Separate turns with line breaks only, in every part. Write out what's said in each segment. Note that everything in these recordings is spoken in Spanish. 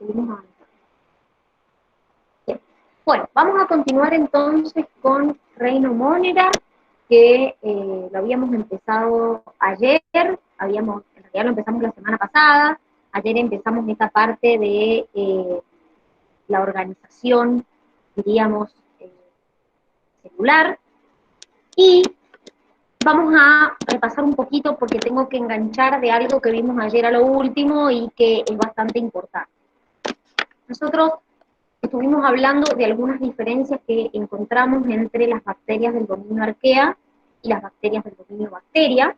seguimos avanzando. Bien. Bueno, vamos a continuar entonces con Reino Monera, que lo habíamos empezado ayer, en realidad lo empezamos la semana pasada, ayer empezamos esta parte de la organización, diríamos, celular, y vamos a repasar un poquito porque tengo que enganchar de algo que vimos ayer a lo último y que es bastante importante. Nosotros estuvimos hablando de algunas diferencias que encontramos entre las bacterias del dominio Archaea y las bacterias del dominio Bacteria.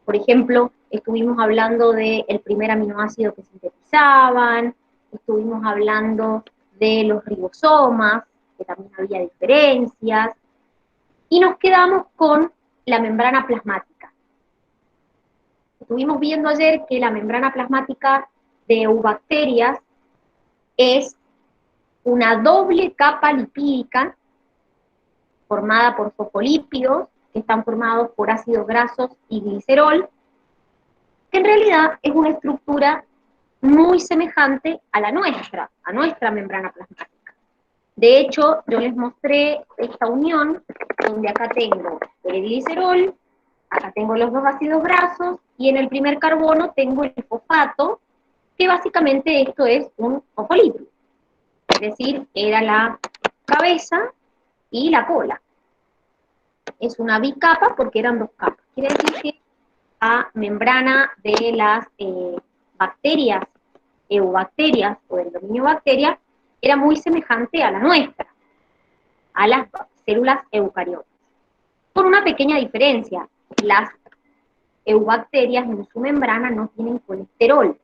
Por ejemplo, estuvimos hablando del primer aminoácido que sintetizaban, estuvimos hablando de los ribosomas, que también había diferencias, y nos quedamos con la membrana plasmática. Estuvimos viendo ayer que la membrana plasmática de eubacterias es una doble capa lipídica formada por fosfolípidos, que están formados por ácidos grasos y glicerol, que en realidad es una estructura muy semejante a la nuestra membrana plasmática. De hecho, yo les mostré esta unión, donde acá tengo el glicerol, acá tengo los dos ácidos grasos, y en el primer carbono tengo el fosfato, que básicamente esto es un fosfolípido. Es decir, era la cabeza y la cola. Es una bicapa porque eran dos capas. Quiere decir que la membrana de las bacterias, eubacterias o del dominio bacteria, era muy semejante a la nuestra, a las células eucariotas. Con una pequeña diferencia, las eubacterias en su membrana no tienen colesterol.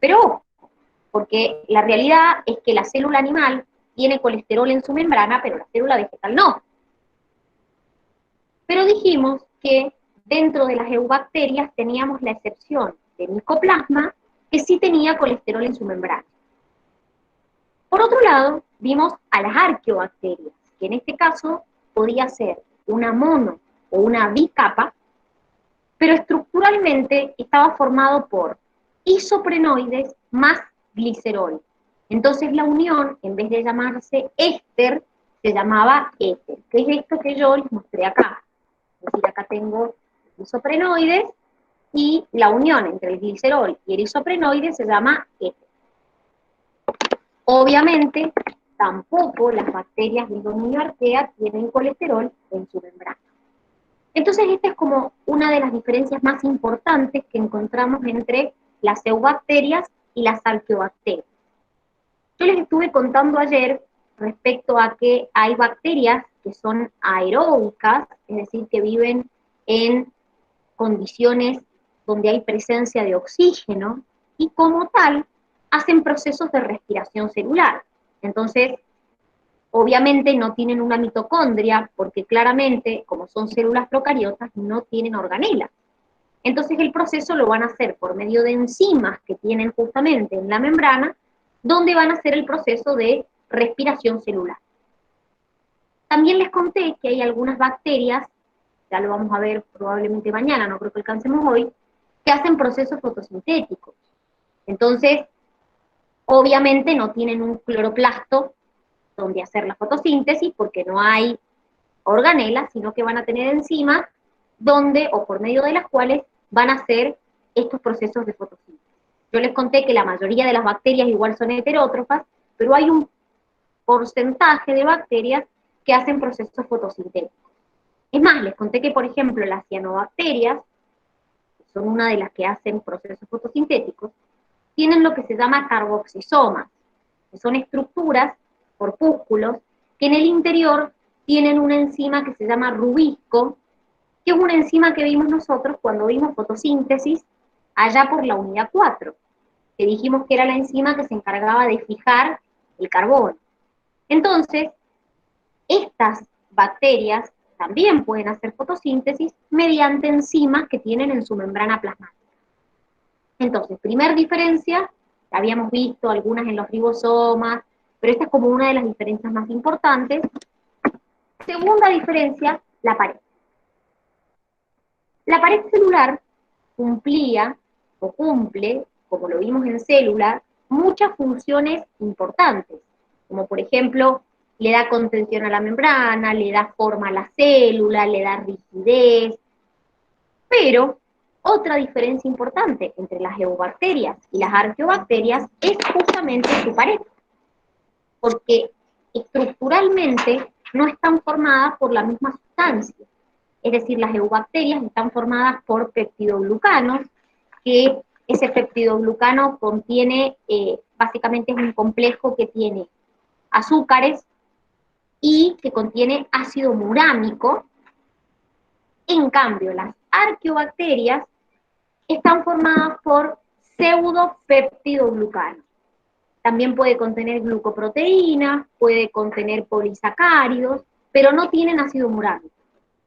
Pero ojo, porque la realidad es que la célula animal tiene colesterol en su membrana, pero la célula vegetal no. Pero dijimos que dentro de las eubacterias teníamos la excepción de Mycoplasma, que sí tenía colesterol en su membrana. Por otro lado, vimos a las arqueobacterias, que en este caso podía ser una mono o una bicapa, pero estructuralmente estaba formado por isoprenoides más glicerol. Entonces la unión, en vez de llamarse éster, se llamaba éter, que es esto que yo les mostré acá. Es decir, acá tengo isoprenoides y la unión entre el glicerol y el isoprenoide se llama éter. Obviamente, tampoco las bacterias del dominio Archaea tienen colesterol en su membrana. Entonces, esta es como una de las diferencias más importantes que encontramos entre las eubacterias y las arqueobacterias. Yo les estuve contando ayer respecto a que hay bacterias que son aeróbicas, es decir, que viven en condiciones donde hay presencia de oxígeno, y como tal, hacen procesos de respiración celular. Entonces, obviamente no tienen una mitocondria, porque claramente, como son células procariotas, no tienen organelas. Entonces el proceso lo van a hacer por medio de enzimas que tienen justamente en la membrana, donde van a hacer el proceso de respiración celular. También les conté que hay algunas bacterias, ya lo vamos a ver probablemente mañana, no creo que alcancemos hoy, que hacen procesos fotosintéticos. Entonces, obviamente no tienen un cloroplasto donde hacer la fotosíntesis, porque no hay organelas, sino que van a tener enzimas donde, o por medio de las cuales, van a hacer estos procesos de fotosíntesis. Yo les conté que la mayoría de las bacterias igual son heterótrofas, pero hay un porcentaje de bacterias que hacen procesos fotosintéticos. Es más, les conté que, por ejemplo, las cianobacterias, que son una de las que hacen procesos fotosintéticos, tienen lo que se llama carboxisomas, que son estructuras, corpúsculos, que en el interior tienen una enzima que se llama rubisco, que es una enzima que vimos nosotros cuando vimos fotosíntesis allá por la unidad 4, que dijimos que era la enzima que se encargaba de fijar el carbono. Entonces, estas bacterias también pueden hacer fotosíntesis mediante enzimas que tienen en su membrana plasmática. Entonces, primer diferencia, habíamos visto algunas en los ribosomas, pero esta es como una de las diferencias más importantes. Segunda diferencia, la pared. La pared celular cumplía, o cumple, como lo vimos en célula, muchas funciones importantes, como por ejemplo, le da contención a la membrana, le da forma a la célula, le da rigidez, pero otra diferencia importante entre las eubacterias y las arqueobacterias es justamente su pared, porque estructuralmente no están formadas por la misma sustancia. Es decir, las eubacterias están formadas por peptidoglucanos, que ese peptidoglucano contiene, básicamente es un complejo que tiene azúcares y que contiene ácido murámico. En cambio, las arqueobacterias están formadas por pseudopeptidoglucanos. También puede contener glucoproteínas, puede contener polisacáridos, pero no tienen ácido murámico.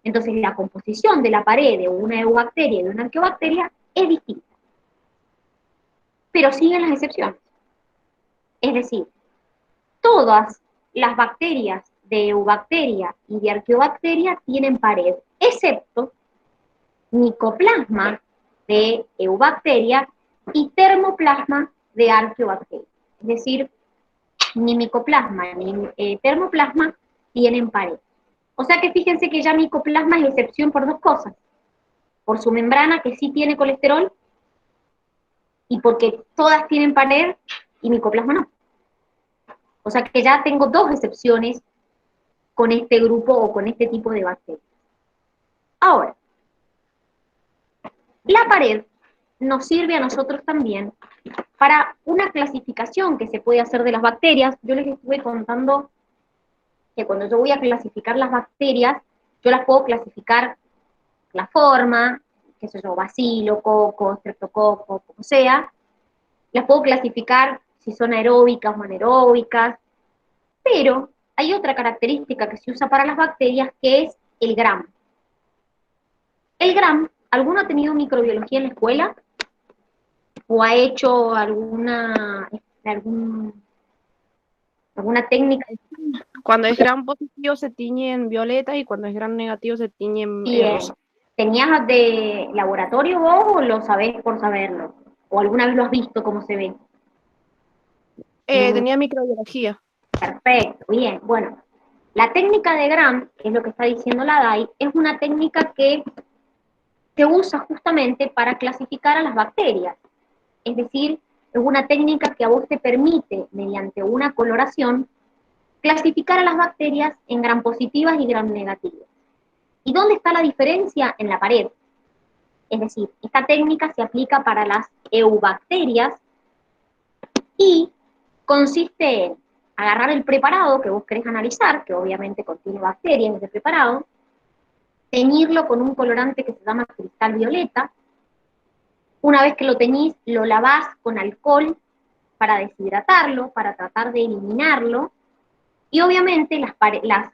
Entonces, la composición de la pared de una eubacteria y de una arqueobacteria es distinta. Pero siguen las excepciones. Es decir, todas las bacterias de eubacteria y de arqueobacteria tienen pared, excepto micoplasma de eubacteria y termoplasma de arqueobacteria. Es decir, ni micoplasma ni termoplasma tienen pared. O sea que fíjense que ya micoplasma es excepción por dos cosas. Por su membrana, que sí tiene colesterol, y porque todas tienen pared y micoplasma no. O sea que ya tengo dos excepciones con este grupo o con este tipo de bacterias. Ahora, la pared nos sirve a nosotros también para una clasificación que se puede hacer de las bacterias. Yo les estuve contando que cuando yo voy a clasificar las bacterias, yo las puedo clasificar la forma, qué sé yo, bacilo, coco, streptococo, como sea. Las puedo clasificar si son aeróbicas o anaeróbicas, pero hay otra característica que se usa para las bacterias que es el gram. El gram, ¿alguno ha tenido microbiología en la escuela? ¿O ha hecho alguna técnica?
Cuando es gran positivo se tiñe en violeta y cuando es gran negativo se tiñe en
Bien.
rosa.
¿Tenías de laboratorio vos o lo sabés por saberlo? ¿O alguna vez lo has visto cómo se ve?
Tenía microbiología.
Perfecto, bien. Bueno, la técnica de Gram, que es lo que está diciendo la DAI, es una técnica que se usa justamente para clasificar a las bacterias. Es decir, es una técnica que a vos te permite, mediante una coloración, clasificar a las bacterias en gram positivas y gram negativas. ¿Y dónde está la diferencia? En la pared. Es decir, esta técnica se aplica para las eubacterias y consiste en agarrar el preparado que vos querés analizar, que obviamente contiene bacterias ese preparado, teñirlo con un colorante que se llama cristal violeta. Una vez que lo teñís, lo lavás con alcohol para deshidratarlo, para tratar de eliminarlo, y obviamente las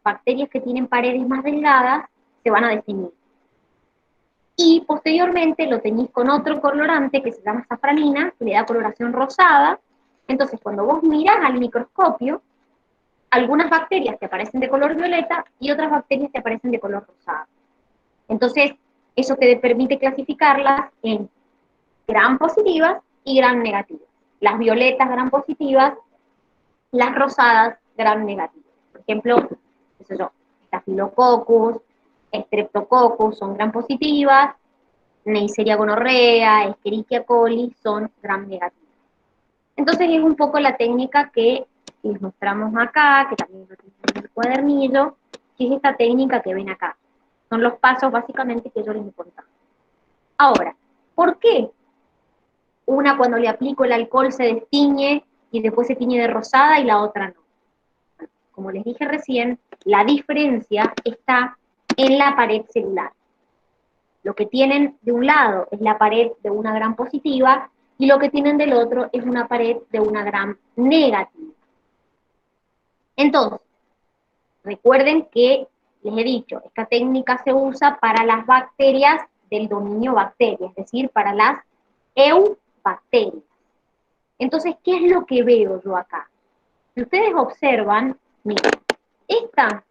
bacterias que tienen paredes más delgadas se van a definir. Y posteriormente lo teñís con otro colorante que se llama safranina, que le da coloración rosada. Entonces, cuando vos mirás al microscopio, algunas bacterias te aparecen de color violeta y otras bacterias te aparecen de color rosado. Entonces, eso te permite clasificarlas en gram positivas y gram negativas. Las violetas gram positivas, las rosadas gram negativas. Por ejemplo, qué sé yo, Staphylococcus, Streptococcus son gram positivas, Neisseria gonorrea, Escherichia coli son gram negativas. Entonces es un poco la técnica que les mostramos acá, que también lo tienen en el cuadernillo, que es esta técnica que ven acá. Son los pasos básicamente que yo les he contado. Ahora, ¿por qué una cuando le aplico el alcohol se destiñe y después se tiñe de rosada y la otra no? Como les dije recién, la diferencia está en la pared celular. Lo que tienen de un lado es la pared de una gram positiva y lo que tienen del otro es una pared de una gram negativa. Entonces, recuerden que les he dicho, esta técnica se usa para las bacterias del dominio bacteria, es decir, para las eubacterias. Entonces, ¿qué es lo que veo yo acá? Si ustedes observan, miren, esta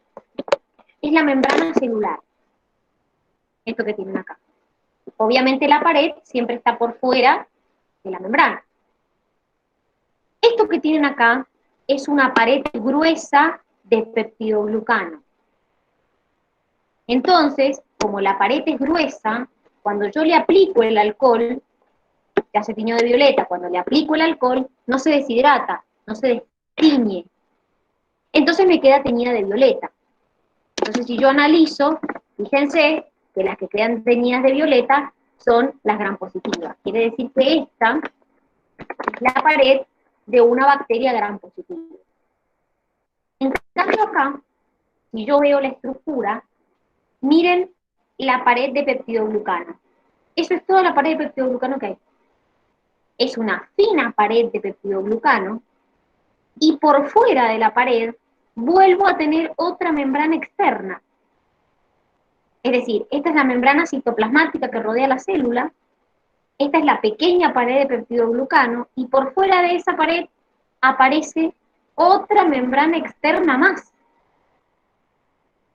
es la membrana celular, esto que tienen acá. Obviamente la pared siempre está por fuera de la membrana. esto que tienen acá es una pared gruesa de peptidoglucano. Entonces, como la pared es gruesa, cuando yo le aplico el alcohol, ya se tiñó de violeta, cuando le aplico el alcohol, no se deshidrata, no se destiñe. Entonces me queda teñida de violeta. Entonces, si yo analizo, fíjense que las que quedan teñidas de violeta son las gram positivas. Quiere decir que esta es la pared de una bacteria gram positiva. En cambio acá, si yo veo la estructura, miren la pared de peptidoglucano. Eso es toda la pared de peptidoglucano que hay. Es una fina pared de peptidoglucano y por fuera de la pared vuelvo a tener otra membrana externa. Es decir, esta es la membrana citoplasmática que rodea la célula, esta es la pequeña pared de peptidoglucano y por fuera de esa pared aparece otra membrana externa más.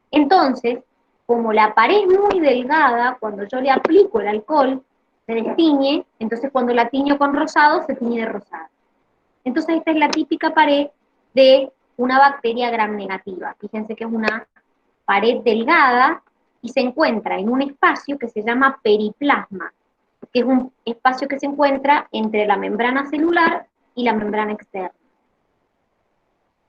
Entonces, como la pared es muy delgada, cuando yo le aplico el alcohol, se destiñe, entonces cuando la tiño con rosado, se tiñe de rosado. Entonces esta es la típica pared de una bacteria gram negativa. Fíjense que es una pared delgada y se encuentra en un espacio que se llama periplasma, que es un espacio que se encuentra entre la membrana celular y la membrana externa.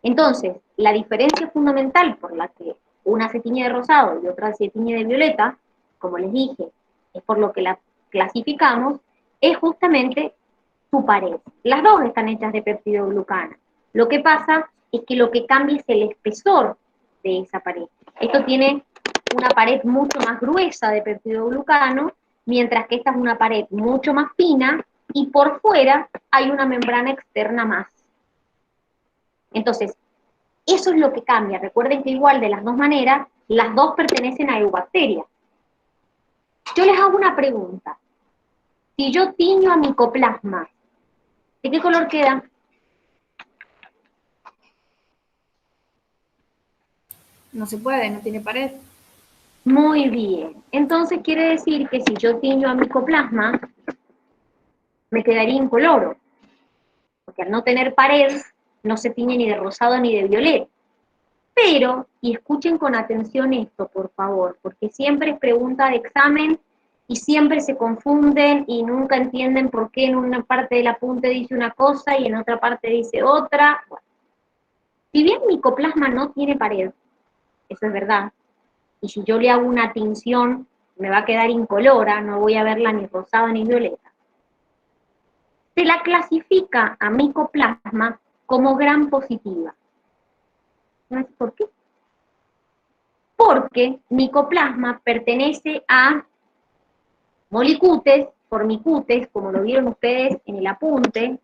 Entonces, la diferencia fundamental por la que una se tiñe de rosado y otra se tiñe de violeta, como les dije, es por lo que la clasificamos, es justamente su pared. Las dos están hechas de peptidoglucano. Lo que pasa es que lo que cambia es el espesor de esa pared. Esto tiene una pared mucho más gruesa de peptidoglucano, mientras que esta es una pared mucho más fina y por fuera hay una membrana externa más. Entonces, eso es lo que cambia. Recuerden que igual de las dos maneras, las dos pertenecen a eubacterias. Yo les hago una pregunta. Si yo tiño a micoplasma, ¿de qué color queda?
No se puede, no tiene pared.
Muy bien. Entonces quiere decir que si yo tiño a micoplasma, me quedaría incoloro. Porque al no tener pared, no se tiñe ni de rosado ni de violeta. Pero, y escuchen con atención esto, por favor, porque siempre es pregunta de examen y siempre se confunden y nunca entienden por qué en una parte del apunte dice una cosa y en otra parte dice otra. Bueno, si bien micoplasma no tiene pared, eso es verdad, y si yo le hago una tinción, me va a quedar incolora, no voy a verla ni rosada ni violeta. Se la clasifica a micoplasma como gram positiva. ¿No es por qué? Porque micoplasma pertenece a molicutes, formicutes, como lo vieron ustedes en el apunte.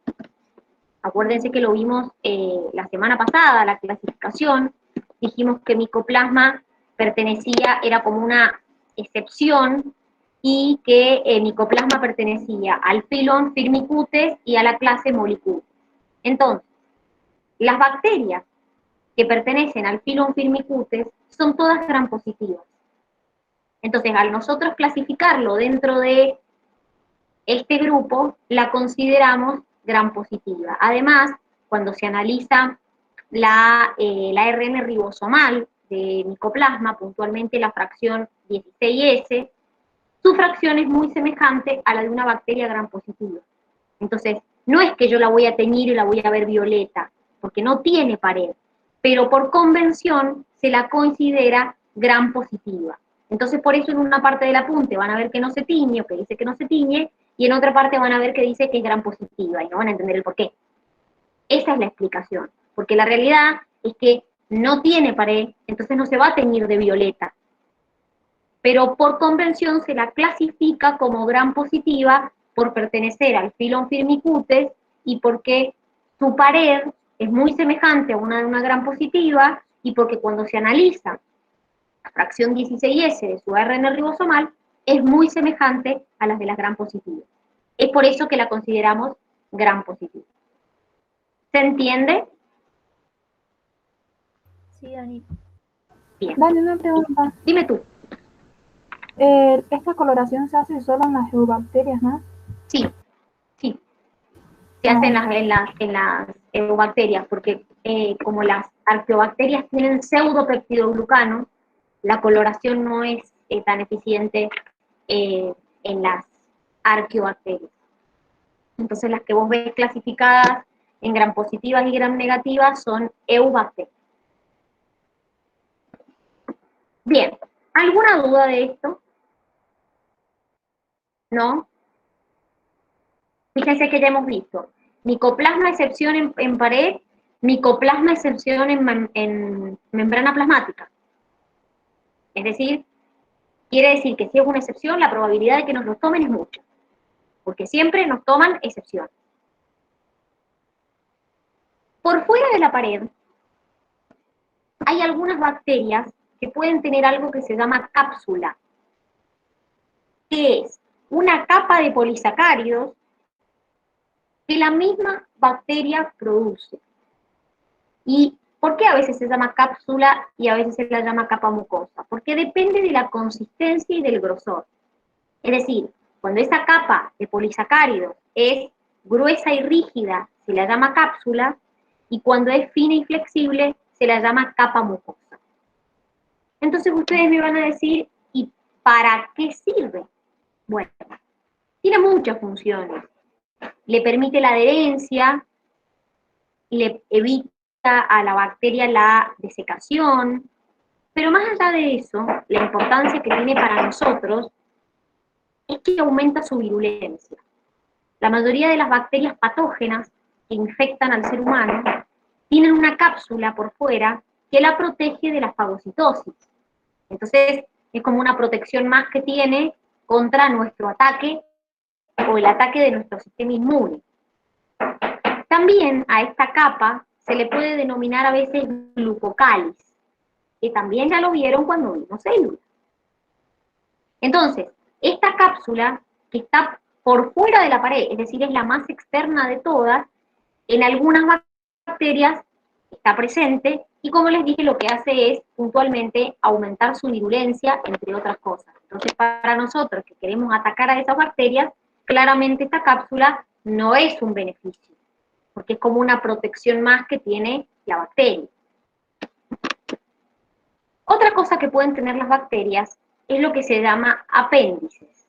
Acuérdense que lo vimos la semana pasada, la clasificación. Dijimos que micoplasma pertenecía, era como una excepción, y que micoplasma pertenecía al filón Firmicutes y a la clase Molicutes. Entonces, las bacterias que pertenecen al filón Firmicutes son todas gram positivas. Entonces, al nosotros clasificarlo dentro de este grupo, la consideramos gram positiva. Además, cuando se analiza la ARN ribosomal de micoplasma, puntualmente la fracción 16S, su fracción es muy semejante a la de una bacteria gram positiva. Entonces, no es que yo la voy a teñir y la voy a ver violeta, porque no tiene pared, pero por convención se la considera gram positiva. Entonces, por eso en una parte del apunte van a ver que no se tiñe, o que dice que no se tiñe, y en otra parte van a ver que dice que es gram positiva, y no van a entender el por qué. Esa es la explicación, porque la realidad es que no tiene pared, entonces no se va a teñir de violeta. Pero por convención se la clasifica como gram positiva por pertenecer al filón Firmicutes y porque su pared es muy semejante a una de una gram positiva y porque cuando se analiza la fracción 16S de su ARN ribosomal es muy semejante a las de las gram positivas. Es por eso que la consideramos gram positiva. ¿Se entiende?
Sí, Dani.
Bien.
Dani, una pregunta.
Dime tú.
Esta coloración se hace solo en las eubacterias, ¿no?
Sí, sí. se hace en las eubacterias, porque como las arqueobacterias tienen pseudopeptidoglucano, la coloración no es tan eficiente en las arqueobacterias. Entonces las que vos ves clasificadas en gram positivas y gram negativas son eubacterias. Bien, ¿alguna duda de esto? ¿No? Fíjense que ya hemos visto micoplasma excepción en pared, micoplasma excepción en membrana plasmática. Es decir, quiere decir que si es una excepción, la probabilidad de que nos lo tomen es mucha, porque siempre nos toman excepción. Por fuera de la pared hay algunas bacterias que pueden tener algo que se llama cápsula, que es una capa de polisacáridos que la misma bacteria produce. ¿Y por qué a veces se llama cápsula y a veces se la llama capa mucosa? Porque depende de la consistencia y del grosor. Es decir, cuando esa capa de polisacáridos es gruesa y rígida, se la llama cápsula, y cuando es fina y flexible, se la llama capa mucosa. Entonces ustedes me van a decir, ¿y para qué sirve? Bueno, tiene muchas funciones. Le permite la adherencia, le evita a la bacteria la desecación, pero más allá de eso, la importancia que tiene para nosotros es que aumenta su virulencia. La mayoría de las bacterias patógenas que infectan al ser humano tienen una cápsula por fuera que la protege de la fagocitosis. Entonces, es como una protección más que tiene contra nuestro ataque o el ataque de nuestro sistema inmune. También a esta capa se le puede denominar a veces glucocáliz, que también ya lo vieron cuando vimos células. Entonces, esta cápsula que está por fuera de la pared, es decir, es la más externa de todas, en algunas bacterias está presente y como les dije, lo que hace es puntualmente aumentar su virulencia, entre otras cosas. Entonces, para nosotros que queremos atacar a esas bacterias, claramente esta cápsula no es un beneficio, porque es como una protección más que tiene la bacteria. Otra cosa que pueden tener las bacterias es lo que se llama apéndices,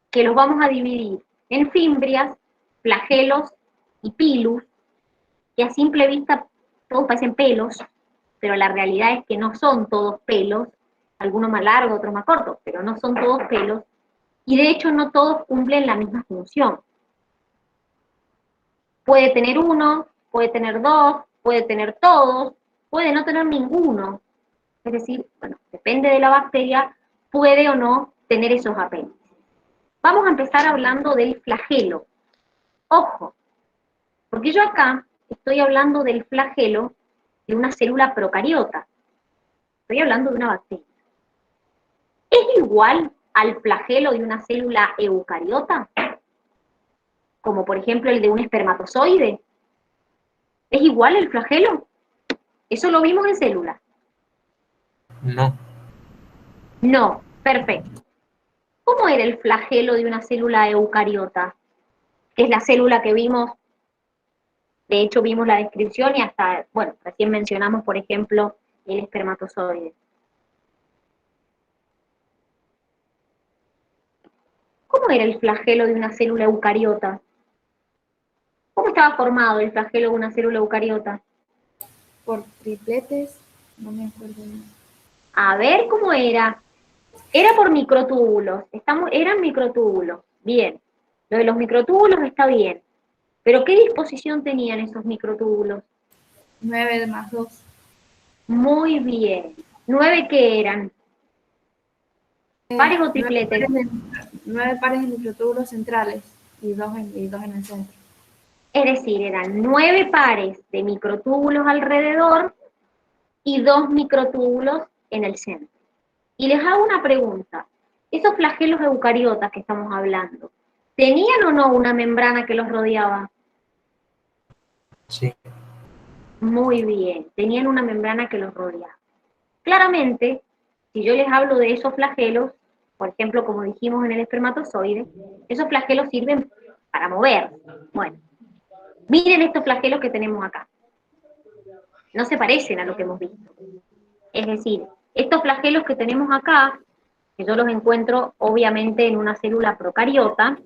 que los vamos a dividir en fimbrias, flagelos y pilus, que a simple vista todos parecen pelos, pero la realidad es que no son todos pelos, algunos más largos, otros más cortos, pero no son todos pelos, y de hecho no todos cumplen la misma función. Puede tener uno, puede tener dos, puede tener todos, puede no tener ninguno. Es decir, bueno, depende de la bacteria, puede o no tener esos apéndices. Vamos a empezar hablando del flagelo. Ojo, porque yo acá estoy hablando del flagelo de una célula procariota. Estoy hablando de una bacteria. ¿Es igual al flagelo de una célula eucariota? Como por ejemplo el de un espermatozoide. ¿Es igual el flagelo? Eso lo vimos en células.
No.
No, perfecto. ¿Cómo era el flagelo de una célula eucariota? Que es la célula que vimos, de hecho vimos la descripción y hasta, bueno, recién mencionamos, por ejemplo, el espermatozoide. ¿Cómo era el flagelo de una célula eucariota? ¿Cómo estaba formado el flagelo de una célula eucariota?
Por tripletes, no me acuerdo bien.
A ver cómo era. Era por microtúbulos, eran microtúbulos, bien. Lo de los microtúbulos está bien. Pero ¿qué disposición tenían esos microtúbulos?
9 más 2.
Muy bien. ¿9 qué eran? ¿Pares o tripletes?
9 pares de microtúbulos centrales y dos en el centro.
Es decir, eran 9 pares de microtúbulos alrededor y 2 microtúbulos en el centro. Y les hago una pregunta. Esos flagelos eucariotas que estamos hablando, ¿tenían o no una membrana que los rodeaba?
Sí.
Muy bien, tenían una membrana que los rodeaba. Claramente, si yo les hablo de esos flagelos, por ejemplo, como dijimos en el espermatozoide, esos flagelos sirven para moverse. Bueno, miren estos flagelos que tenemos acá. No se parecen a lo que hemos visto. Es decir, estos flagelos que tenemos acá, que yo los encuentro obviamente en una célula procariota,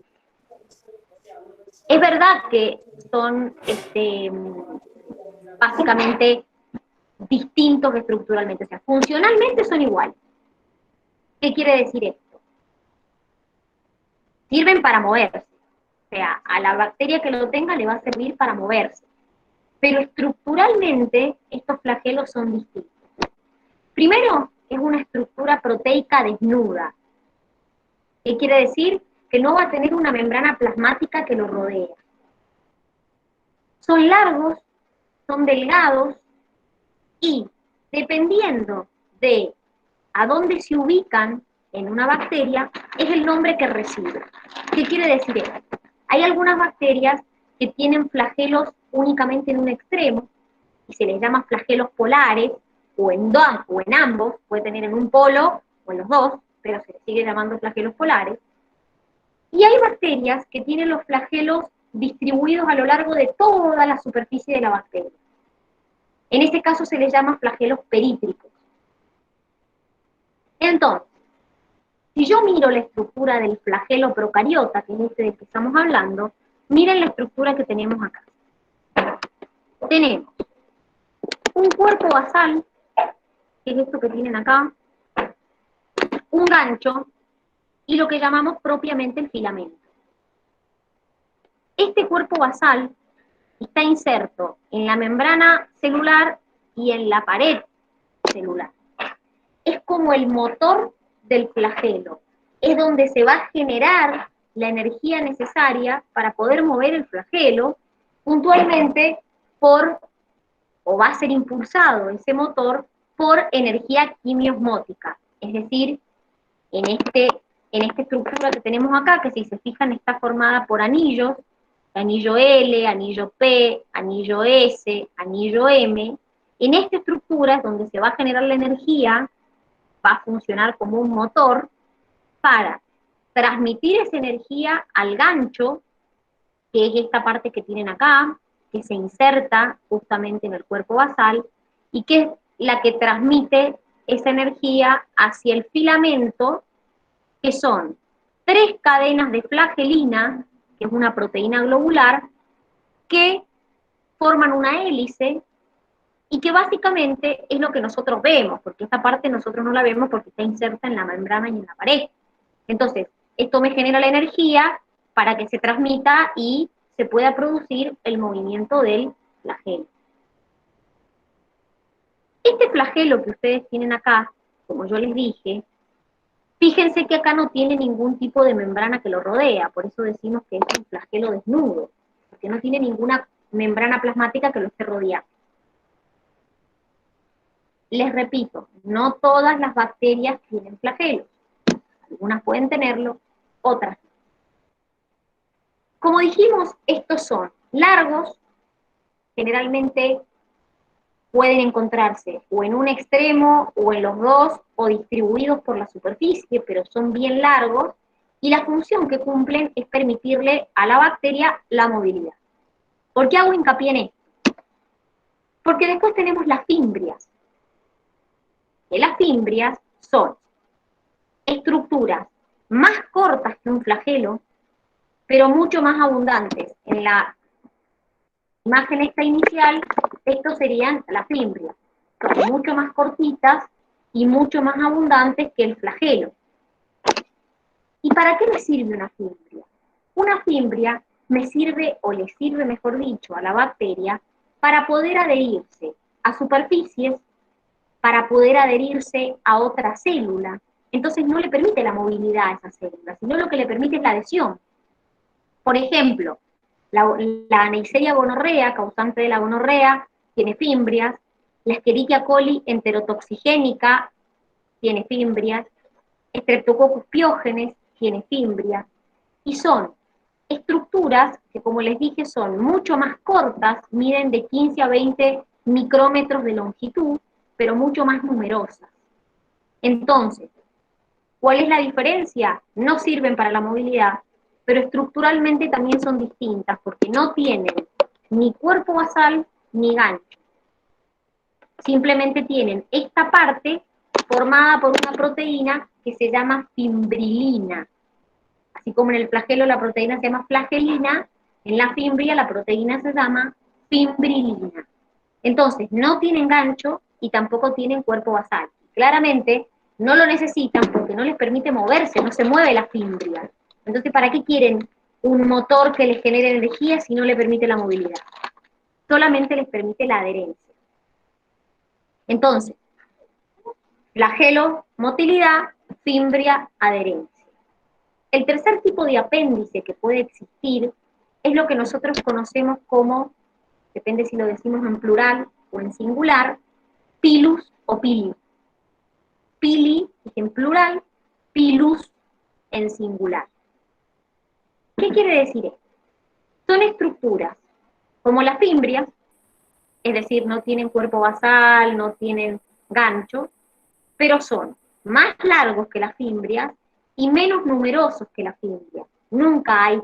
es verdad que son básicamente distintos estructuralmente, o sea, funcionalmente son iguales. ¿Qué quiere decir esto? Sirven para moverse, o sea, a la bacteria que lo tenga le va a servir para moverse, pero estructuralmente estos flagelos son distintos. Primero, es una estructura proteica desnuda. ¿Qué quiere decir? Que no va a tener una membrana plasmática que lo rodea. Son largos, son delgados y dependiendo de a dónde se ubican en una bacteria, es el nombre que recibe. ¿Qué quiere decir esto? Hay algunas bacterias que tienen flagelos únicamente en un extremo y se les llama flagelos polares o en ambos, puede tener en un polo o en los dos, pero se les sigue llamando flagelos polares. Y hay bacterias que tienen los flagelos distribuidos a lo largo de toda la superficie de la bacteria. En este caso se les llama flagelos perítricos. Entonces, si yo miro la estructura del flagelo procariota, que es este del que estamos hablando, miren la estructura que tenemos acá. Tenemos un cuerpo basal, que es esto que tienen acá, un gancho, y lo que llamamos propiamente el filamento. Este cuerpo basal está inserto en la membrana celular y en la pared celular. Es como el motor del flagelo, es donde se va a generar la energía necesaria para poder mover el flagelo, puntualmente o va a ser impulsado ese motor por energía quimiosmótica, es decir, en esta estructura que tenemos acá, que si se fijan está formada por anillos, anillo L, anillo P, anillo S, anillo M. En esta estructura es donde se va a generar la energía, va a funcionar como un motor para transmitir esa energía al gancho, que es esta parte que tienen acá, que se inserta justamente en el cuerpo basal, y que es la que transmite esa energía hacia el filamento, que son 3 cadenas de flagelina, que es una proteína globular, que forman una hélice, y que básicamente es lo que nosotros vemos, porque esta parte nosotros no la vemos porque está inserta en la membrana y en la pared. Entonces, esto me genera la energía para que se transmita y se pueda producir el movimiento del flagelo. Este flagelo que ustedes tienen acá, como yo les dije, fíjense que acá no tiene ningún tipo de membrana que lo rodea, por eso decimos que es un flagelo desnudo, porque no tiene ninguna membrana plasmática que lo esté rodeando. Les repito, no todas las bacterias tienen flagelos. Algunas pueden tenerlo, otras no. Como dijimos, estos son largos, generalmente pueden encontrarse o en un extremo o en los dos, o distribuidos por la superficie, pero son bien largos, y la función que cumplen es permitirle a la bacteria la movilidad. ¿Por qué hago hincapié en esto? Porque después tenemos las fimbrias. Que las fimbrias son estructuras más cortas que un flagelo, pero mucho más abundantes. En la imagen esta inicial, estos serían las fimbrias, son mucho más cortitas y mucho más abundantes que el flagelo. ¿Y para qué me sirve una fimbria? Una fimbria me sirve, o le sirve mejor dicho, a la bacteria para poder adherirse a superficies, para poder adherirse a otra célula. Entonces no le permite la movilidad a esa célula, sino lo que le permite es la adhesión. Por ejemplo, la Neisseria gonorrea, causante de la gonorrea, tiene fimbrias. La Escherichia coli enterotoxigénica tiene fimbrias. Streptococcus piógenes tiene fimbrias. Y son estructuras que, como les dije, son mucho más cortas, miden de 15 a 20 micrómetros de longitud, pero mucho más numerosas. Entonces, ¿cuál es la diferencia? No sirven para la movilidad, pero estructuralmente también son distintas, porque no tienen ni cuerpo basal ni gancho. Simplemente tienen esta parte formada por una proteína que se llama fimbrilina. Así como en el flagelo la proteína se llama flagelina, en la fimbria la proteína se llama fimbrilina. Entonces, no tienen gancho y tampoco tienen cuerpo basal. Claramente, no lo necesitan porque no les permite moverse, no se mueve la fimbria. Entonces, ¿para qué quieren un motor que les genere energía si no le permite la movilidad? Solamente les permite la adherencia. Entonces, flagelo, motilidad, fimbria, adherencia. El tercer tipo de apéndice que puede existir es lo que nosotros conocemos como, depende si lo decimos en plural o en singular, pilus o pili. Pili es en plural, pilus en singular. ¿Qué quiere decir esto? Son estructuras como las fimbrias, es decir, no tienen cuerpo basal, no tienen gancho, pero son más largos que las fimbrias y menos numerosos que las fimbrias. Nunca hay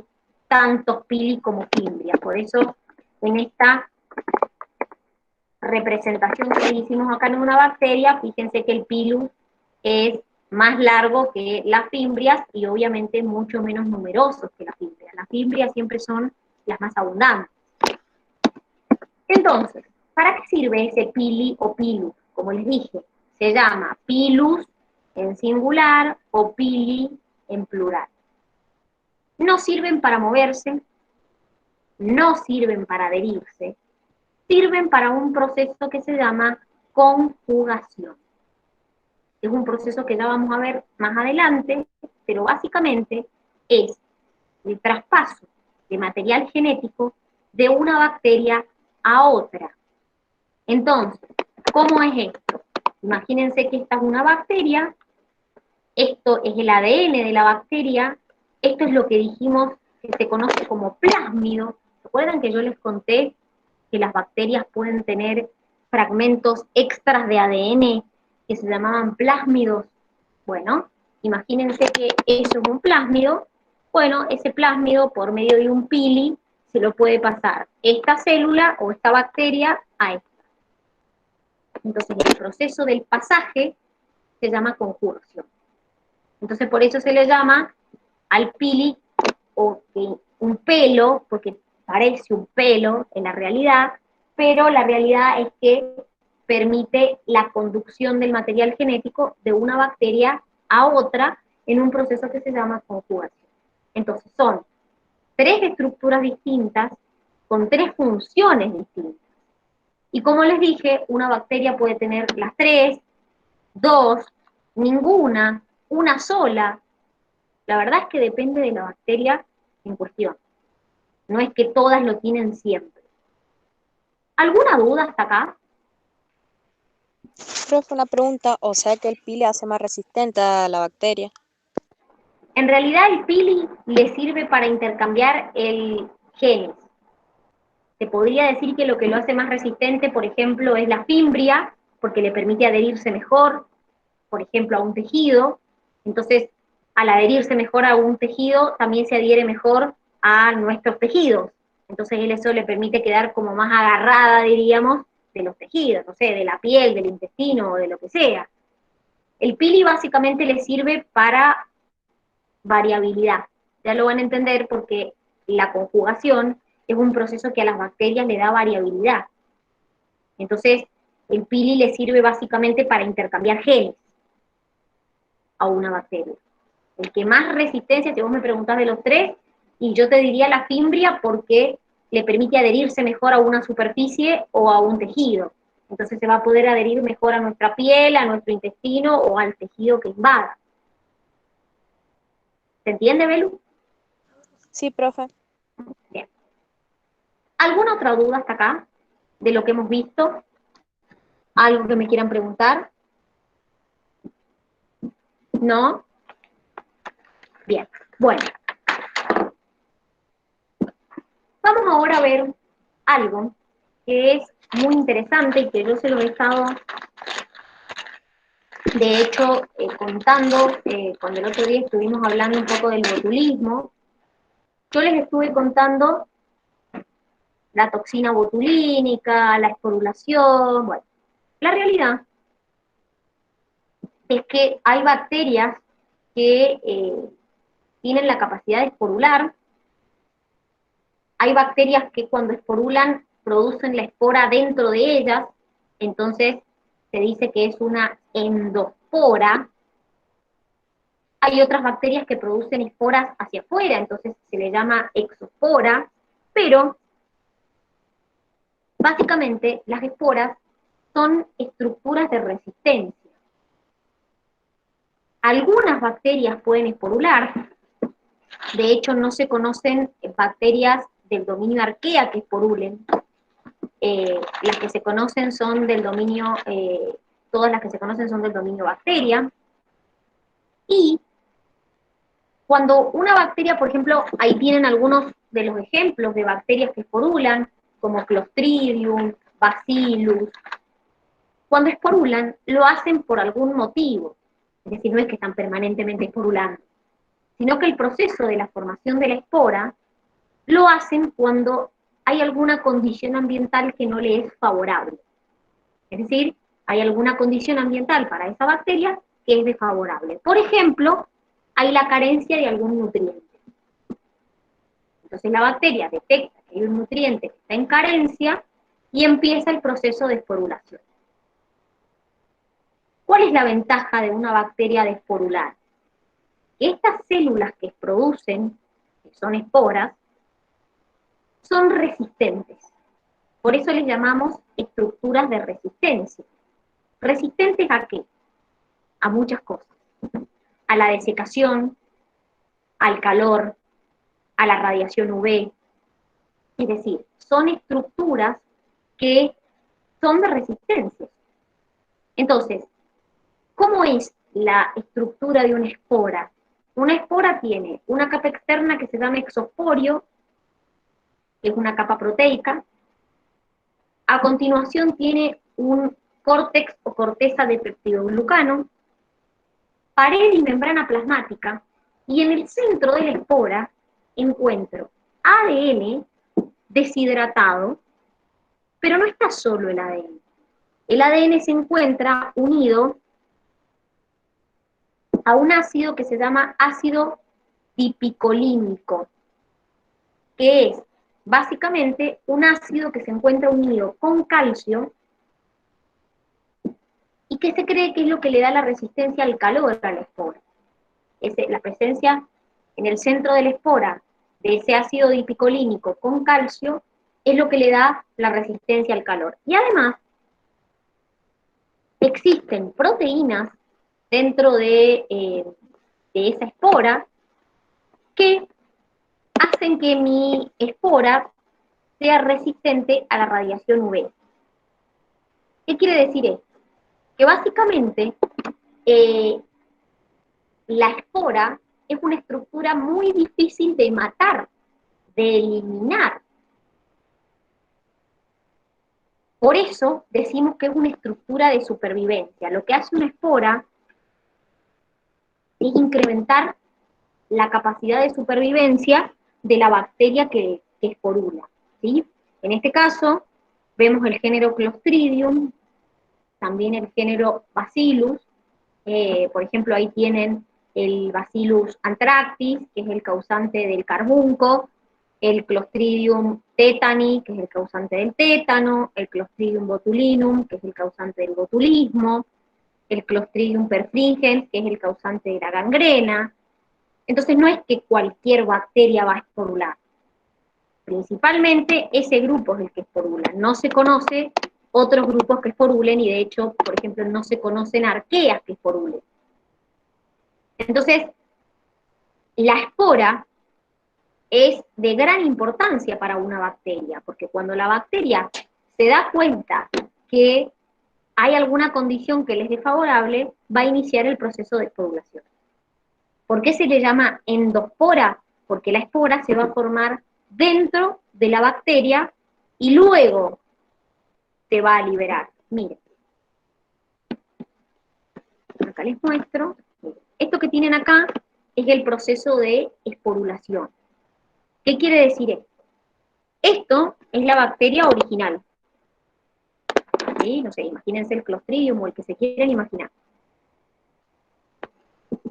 tantos pili como fimbrias, por eso en esta representación que hicimos acá en una bacteria, fíjense que el pilus es más largo que las fimbrias y obviamente mucho menos numerosos que las fimbrias. Las fimbrias siempre son las más abundantes. Entonces, ¿para qué sirve ese pili o pilus? Como les dije, se llama pilus en singular o pili en plural. No sirven para moverse, no sirven para adherirse, sirven para un proceso que se llama conjugación. Es un proceso que ya vamos a ver más adelante, pero básicamente es el traspaso de material genético de una bacteria a otra. Entonces, ¿cómo es esto? Imagínense que esta es una bacteria, esto es el ADN de la bacteria, esto es lo que dijimos que se conoce como plásmido. ¿Recuerdan que yo les conté que las bacterias pueden tener fragmentos extras de ADN que se llamaban plásmidos? Bueno, imagínense que eso es un plásmido. Bueno, ese plásmido por medio de un pili se lo puede pasar esta célula o esta bacteria a esta. Entonces el proceso del pasaje se llama conjugación. Entonces por eso se le llama al pili o un pelo, porque parece un pelo en la realidad, pero la realidad es que permite la conducción del material genético de una bacteria a otra en un proceso que se llama conjugación. Entonces son tres estructuras distintas con tres funciones distintas. Y como les dije, una bacteria puede tener las tres, dos, ninguna, una sola. La verdad es que depende de la bacteria en cuestión. No es que todas lo tienen siempre. ¿Alguna duda hasta acá?
Profe, una pregunta, o sea que el pili hace más resistente a la bacteria.
En realidad el pili le sirve para intercambiar el genes. Se podría decir que lo que lo hace más resistente, por ejemplo, es la fimbria, porque le permite adherirse mejor, por ejemplo, a un tejido. Entonces, al adherirse mejor a un tejido, también se adhiere mejor a nuestros tejidos. Entonces, eso le permite quedar como más agarrada, diríamos, de los tejidos, no sé, de la piel, del intestino o de lo que sea. El pili básicamente le sirve para variabilidad. Ya lo van a entender porque la conjugación es un proceso que a las bacterias le da variabilidad. Entonces, el pili le sirve básicamente para intercambiar genes a una bacteria. El que más resistencia, si vos me preguntás de los tres, y yo te diría la fimbria porque le permite adherirse mejor a una superficie o a un tejido. Entonces se va a poder adherir mejor a nuestra piel, a nuestro intestino o al tejido que invada. ¿Se entiende, Belu?
Sí, profe.
Bien. ¿Alguna otra duda hasta acá de lo que hemos visto? ¿Algo que me quieran preguntar? ¿No? Bien, bueno. Vamos ahora a ver algo que es muy interesante y que yo se lo he estado, de hecho, contando cuando el otro día estuvimos hablando un poco del botulismo. yo les estuve contando la toxina botulínica, la esporulación, bueno. La realidad es que hay bacterias que tienen la capacidad de esporular, hay bacterias que cuando esporulan producen la espora dentro de ellas, entonces se dice que es una endospora. Hay otras bacterias que producen esporas hacia afuera, entonces se le llama exospora, pero básicamente las esporas son estructuras de resistencia. Algunas bacterias pueden esporular, de hecho no se conocen bacterias del dominio arquea que esporulen, las que se conocen son del dominio, todas las que se conocen son del dominio bacteria, y cuando una bacteria, por ejemplo, ahí tienen algunos de los ejemplos de bacterias que esporulan, como Clostridium, Bacillus, cuando esporulan lo hacen por algún motivo, es decir, no es que están permanentemente esporulando, sino que el proceso de la formación de la espora lo hacen cuando hay alguna condición ambiental que no le es favorable. Es decir, hay alguna condición ambiental para esa bacteria que es desfavorable. Por ejemplo, hay la carencia de algún nutriente. Entonces la bacteria detecta que hay un nutriente que está en carencia y empieza el proceso de esporulación. ¿Cuál es la ventaja de una bacteria de esporular? Que estas células que producen, que son esporas, son resistentes. Por eso les llamamos estructuras de resistencia. ¿Resistentes a qué? A muchas cosas. A la desecación, al calor, a la radiación UV. Es decir, son estructuras que son de resistencia. Entonces, ¿cómo es la estructura de una espora? Una espora tiene una capa externa que se llama exosporio, que es una capa proteica. A continuación tiene un córtex o corteza de peptidoglucano, pared y membrana plasmática, y en el centro de la espora encuentro ADN deshidratado, pero no está solo el ADN. El ADN se encuentra unido a un ácido que se llama ácido tipicolínico, que es básicamente un ácido que se encuentra unido con calcio y que se cree que es lo que le da la resistencia al calor a la espora. La presencia en el centro de la espora de ese ácido dipicolínico con calcio es lo que le da la resistencia al calor. Y además, existen proteínas dentro de esa espora que hacen que mi espora sea resistente a la radiación UV. ¿Qué quiere decir esto? Que básicamente la espora es una estructura muy difícil de matar, de eliminar. Por eso decimos que es una estructura de supervivencia. Lo que hace una espora es incrementar la capacidad de supervivencia de la bacteria que esporula, ¿sí? En este caso, vemos el género Clostridium, también el género Bacillus, por ejemplo, ahí tienen el Bacillus anthracis, que es el causante del carbunco, el Clostridium tetani, que es el causante del tétano, el Clostridium botulinum, que es el causante del botulismo, el Clostridium perfringens, que es el causante de la gangrena. Entonces no es que cualquier bacteria va a esporular. Principalmente ese grupo es el que esporula. No se conoce otros grupos que esporulen y de hecho, por ejemplo, no se conocen arqueas que esporulen. Entonces, la espora es de gran importancia para una bacteria, porque cuando la bacteria se da cuenta que hay alguna condición que le es desfavorable, va a iniciar el proceso de esporulación. ¿Por qué se le llama endospora? Porque la espora se va a formar dentro de la bacteria y luego se va a liberar. Miren. Acá les muestro. Esto que tienen acá es el proceso de esporulación. ¿Qué quiere decir esto? Esto es la bacteria original. ¿Sí? No sé, imagínense el Clostridium o el que se quieran imaginar.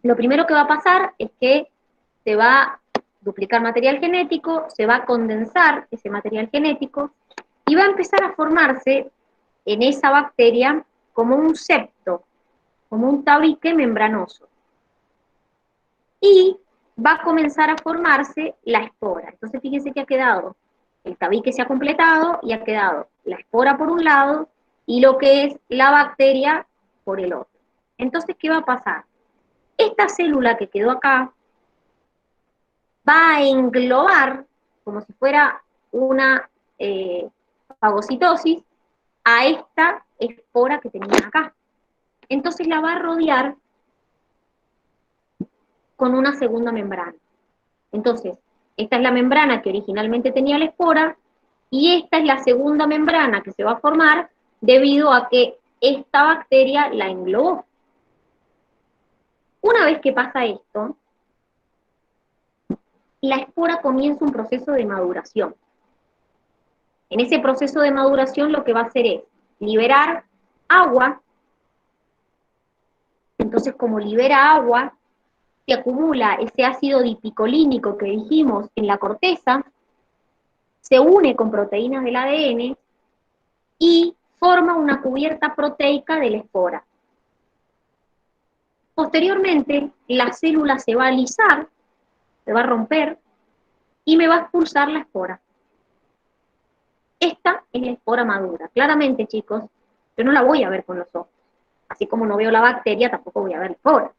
Lo primero que va a pasar es que se va a duplicar material genético, se va a condensar ese material genético y va a empezar a formarse en esa bacteria como un septo, como un tabique membranoso. Y va a comenzar a formarse la espora. Entonces fíjense que ha quedado, el tabique se ha completado y ha quedado la espora por un lado y lo que es la bacteria por el otro. Entonces, ¿qué va a pasar? Esta célula que quedó acá va a englobar, como si fuera una fagocitosis, a esta espora que tenía acá. Entonces la va a rodear con una segunda membrana. Entonces, esta es la membrana que originalmente tenía la espora, y esta es la segunda membrana que se va a formar debido a que esta bacteria la englobó. Una vez que pasa esto, la espora comienza un proceso de maduración. En ese proceso de maduración lo que va a hacer es liberar agua. Entonces, como libera agua, se acumula ese ácido dipicolínico que dijimos en la corteza, se une con proteínas del ADN y forma una cubierta proteica de la espora. Posteriormente, la célula se va a alisar, se va a romper y me va a expulsar la espora. Esta es la espora madura. Claramente, chicos, yo no la voy a ver con los ojos. Así como no veo la bacteria, tampoco voy a ver la espora.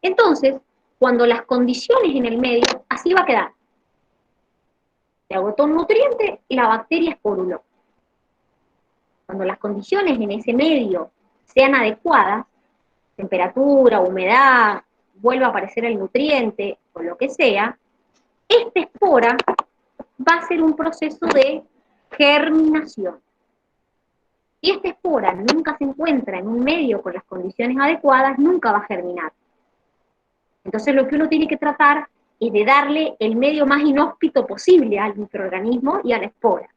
Entonces, cuando las condiciones en el medio, así va a quedar. Se agotó un nutriente y la bacteria esporuló. Cuando las condiciones en ese medio sean adecuadas, temperatura, humedad, vuelva a aparecer el nutriente o lo que sea, esta espora va a ser un proceso de germinación. Si esta espora nunca se encuentra en un medio con las condiciones adecuadas, nunca va a germinar. Entonces lo que uno tiene que tratar es de darle el medio más inhóspito posible al microorganismo y a la espora,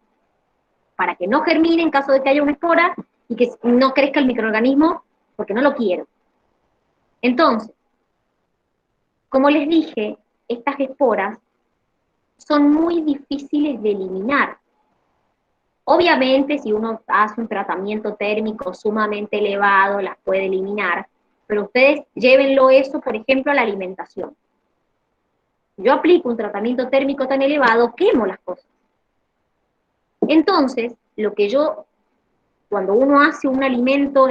para que no germine en caso de que haya una espora y que no crezca el microorganismo porque no lo quiero. Entonces, como les dije, estas esporas son muy difíciles de eliminar. Obviamente, si uno hace un tratamiento térmico sumamente elevado, las puede eliminar, pero ustedes llévenlo eso, por ejemplo, a la alimentación. Si yo aplico un tratamiento térmico tan elevado, quemo las cosas. Entonces, cuando uno hace un alimento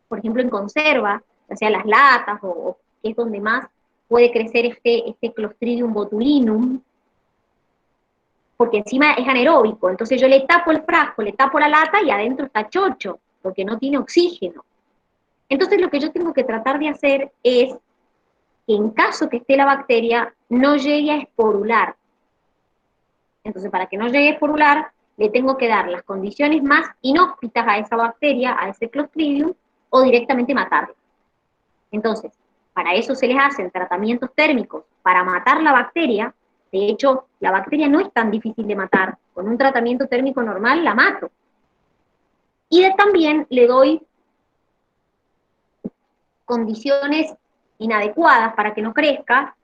por ejemplo, en conserva, ya sea las latas o que es donde más puede crecer este Clostridium botulinum, porque encima es anaeróbico, entonces yo le tapo el frasco, le tapo la lata y adentro está chocho, porque no tiene oxígeno. Entonces lo que yo tengo que tratar de hacer es que en caso que esté la bacteria, no llegue a esporular. Entonces para que no llegue a esporular, le tengo que dar las condiciones más inhóspitas a esa bacteria, a ese Clostridium, o directamente matarla. Entonces, para eso se les hacen tratamientos térmicos para matar la bacteria. De hecho, la bacteria no es tan difícil de matar. Con un tratamiento térmico normal la mato. Y también le doy condiciones inadecuadas para que no crezca.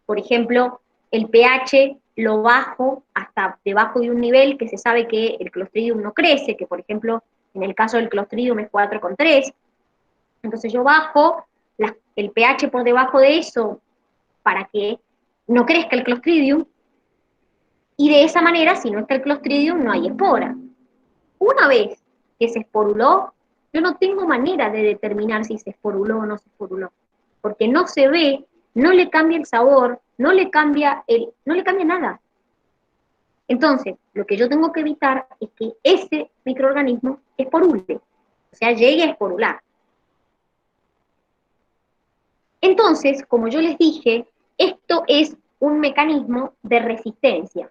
Por ejemplo, el pH lo bajo hasta debajo de un nivel que se sabe que el Clostridium no crece, que por ejemplo, en el caso del Clostridium es 4,3. Entonces yo bajo el pH por debajo de eso para que no crezca el Clostridium, y de esa manera, si no está el Clostridium, no hay espora. Una vez que se esporuló, yo no tengo manera de determinar si se esporuló o no se esporuló, porque no se ve, no le cambia el sabor, no le cambia nada. Entonces, lo que yo tengo que evitar es que ese microorganismo esporule, o sea, llegue a esporular. Entonces, como yo les dije, esto es un mecanismo de resistencia.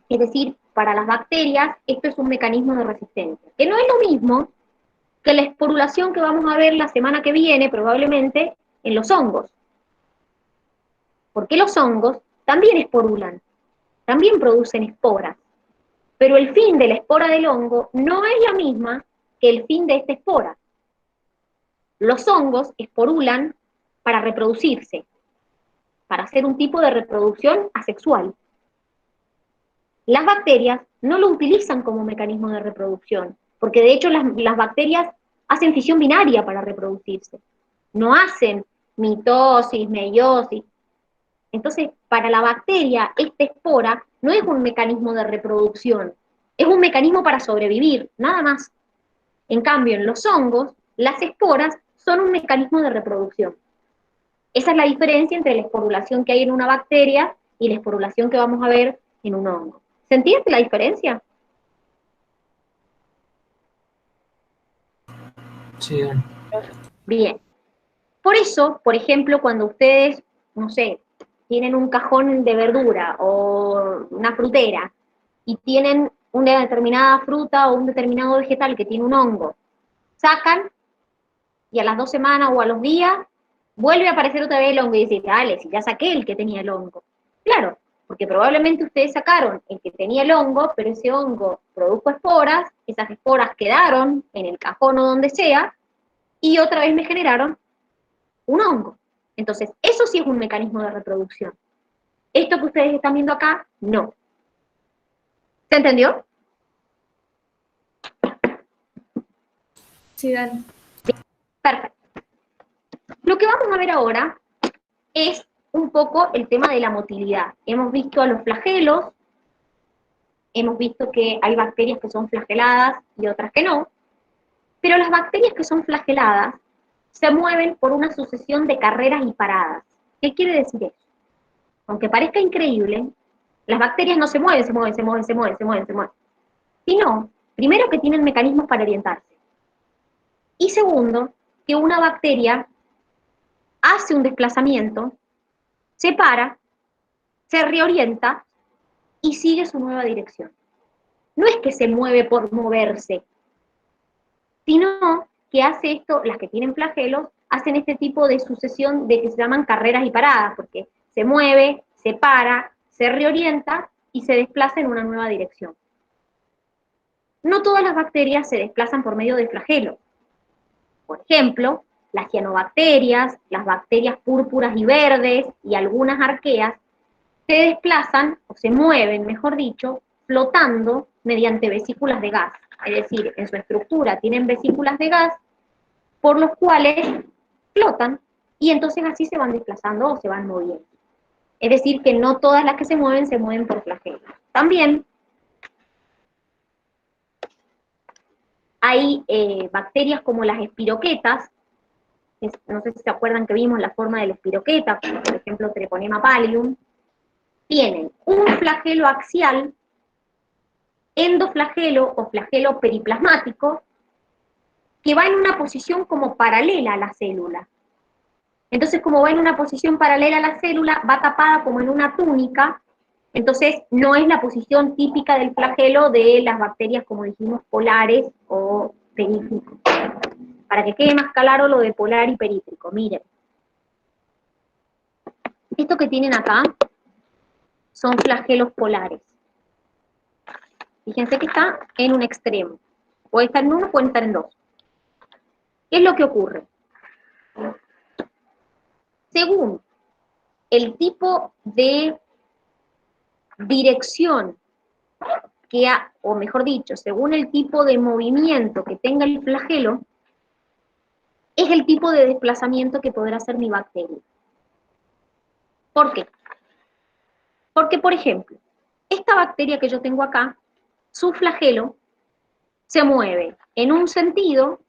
Es decir, para las bacterias, esto es un mecanismo de resistencia, que no es lo mismo que la esporulación que vamos a ver la semana que viene, probablemente, en los hongos. Porque los hongos también esporulan, también producen esporas. Pero el fin de la espora del hongo no es la misma que el fin de esta espora. Los hongos esporulan para reproducirse, para hacer un tipo de reproducción asexual. Las bacterias no lo utilizan como mecanismo de reproducción, porque de hecho las bacterias hacen fisión binaria para reproducirse. No hacen mitosis, meiosis. Entonces, para la bacteria, esta espora no es un mecanismo de reproducción, es un mecanismo para sobrevivir, nada más. En cambio, en los hongos, las esporas son un mecanismo de reproducción. Esa es la diferencia entre la esporulación que hay en una bacteria y la esporulación que vamos a ver en un hongo. ¿Se entiende la diferencia?
Sí, Dani.
Bien. Por eso, por ejemplo, cuando ustedes, no sé, tienen un cajón de verdura o una frutera y tienen una determinada fruta o un determinado vegetal que tiene un hongo, sacan y a las 2 semanas o a los días vuelve a aparecer otra vez el hongo y dicen, dale, si ya saqué el que tenía el hongo. Claro, porque probablemente ustedes sacaron el que tenía el hongo, pero ese hongo produjo esporas, esas esporas quedaron en el cajón o donde sea, y otra vez me generaron un hongo. Entonces, eso sí es un mecanismo de reproducción. Esto que ustedes están viendo acá, no. ¿Se entendió?
Sí, Dani.
Perfecto. Lo que vamos a ver ahora es un poco el tema de la motilidad. Hemos visto a los flagelos, hemos visto que hay bacterias que son flageladas y otras que no, pero las bacterias que son flageladas se mueven por una sucesión de carreras y paradas. ¿Qué quiere decir eso? Aunque parezca increíble, las bacterias no se mueven, sino, primero que tienen mecanismos para orientarse, y segundo, que una bacteria hace un desplazamiento, se para, se reorienta y sigue su nueva dirección. No es que se mueve por moverse, sino que hace esto, las que tienen flagelos, hacen este tipo de sucesión de que se llaman carreras y paradas, porque se mueve, se para, se reorienta y se desplaza en una nueva dirección. No todas las bacterias se desplazan por medio de flagelos. Por ejemplo, las cianobacterias, las bacterias púrpuras y verdes y algunas arqueas se desplazan, o se mueven, mejor dicho, flotando mediante vesículas de gas. Es decir, en su estructura tienen vesículas de gas por los cuales flotan y entonces así se van desplazando o se van moviendo. Es decir, que no todas las que se mueven por flagelos. También hay bacterias como las espiroquetas, no sé si se acuerdan que vimos la forma de la espiroqueta, como por ejemplo Treponema pallium, tienen un flagelo axial, endoflagelo o flagelo periplasmático, que va en una posición como paralela a la célula. Entonces, como va en una posición paralela a la célula, va tapada como en una túnica, entonces no es la posición típica del flagelo de las bacterias, como dijimos, polares o perítricos. Para que quede más claro lo de polar y perítrico, miren. Esto que tienen acá son flagelos polares. Fíjense que está en un extremo. Puede estar en uno, puede estar en dos. ¿Qué es lo que ocurre? Según el tipo de dirección que o mejor dicho, según el tipo de movimiento que tenga el flagelo, es el tipo de desplazamiento que podrá hacer mi bacteria. ¿Por qué? Porque, por ejemplo, esta bacteria que yo tengo acá, su flagelo se mueve en un sentido,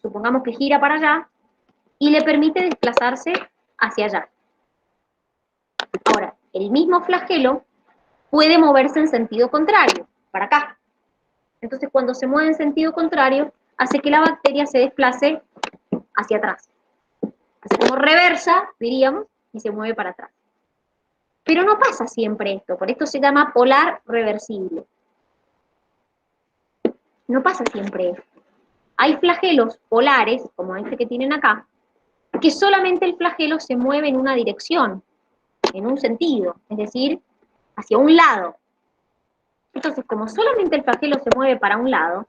supongamos que gira para allá, y le permite desplazarse hacia allá. Ahora, el mismo flagelo puede moverse en sentido contrario, para acá. Entonces, cuando se mueve en sentido contrario, hace que la bacteria se desplace hacia atrás. Hace como reversa, diríamos, y se mueve para atrás. Pero no pasa siempre esto, por esto se llama polar reversible. No pasa siempre esto. Hay flagelos polares, como este que tienen acá, que solamente el flagelo se mueve en una dirección. en un sentido, es decir, hacia un lado. Entonces, como solamente el flagelo se mueve para un lado,